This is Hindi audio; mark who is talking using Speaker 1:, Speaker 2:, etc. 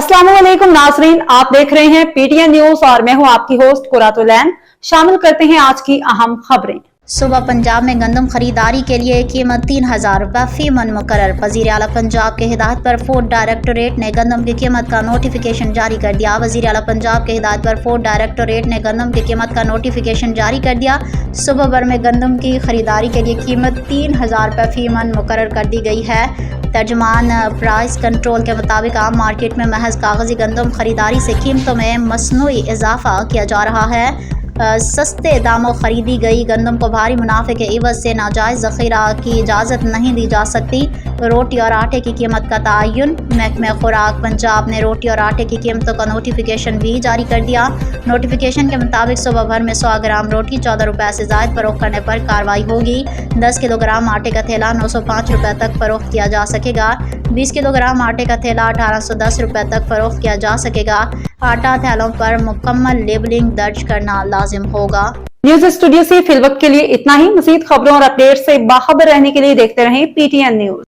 Speaker 1: अस्सलामुअलैकुम नाजरीन, आप देख रहे हैं पीटीएन न्यूज और मैं हूं आपकी होस्ट कुरातुलैन। शामिल करते हैं आज की अहम खबरें।
Speaker 2: सुबह पंजाब में गंदम खरीदारी के लिए कीमत 3000 रुपये फी मन मुकर्रर। वज़ीर आला पंजाब के हिदायत पर फूड डायरेक्टोरेट ने गंदम की कीमत का नोटिफिकेशन जारी कर दिया। वज़ीर आला पंजाब के हिदायत पर फूड डायरेक्टोरेट ने गंदम की कीमत का नोटिफिकेशन जारी कर दिया। सुबह भर में गंदम की खरीदारी के लिए कीमत 3000 रुपये फी मन मुकर्रर कर दी गई है। तर्जमान प्राइस कंट्रोल के मुताबिक आम मार्केट में महज कागजी गंदम खरीदारी से कीमतों में मसनूई इजाफा किया जा रहा है। सस्ते दामों खरीदी गई गंदम को भारी मुनाफे के इवज से नाजायज़ ज़ख़ीरा की इजाज़त नहीं दी जा सकती। रोटी और आटे की कीमत का तयन। महकमे खुराक पंजाब ने रोटी और आटे की कीमतों का नोटिफिकेशन भी जारी कर दिया। नोटिफिकेशन के मुताबिक सुबह भर में 100 ग्राम रोटी 14 रुपये से ज़ायद फ़रोख्त करने पर कार्रवाई होगी। 10 किलोग्राम आटे का थैला 905 रुपये तक फ़रोख्त किया जा सकेगा। 20 किलोग्राम आटे का थैला 1810 रुपये तक फ़रोख्त किया जा सकेगा। आटा थैलों पर मुकम्मल लेबलिंग दर्ज करना लाजिम होगा।
Speaker 1: न्यूज स्टूडियो से फिलवक्त के लिए इतना ही। मज़ीद खबरों और अपडेट से बाखबर रहने के लिए देखते रहें पीटीएन न्यूज।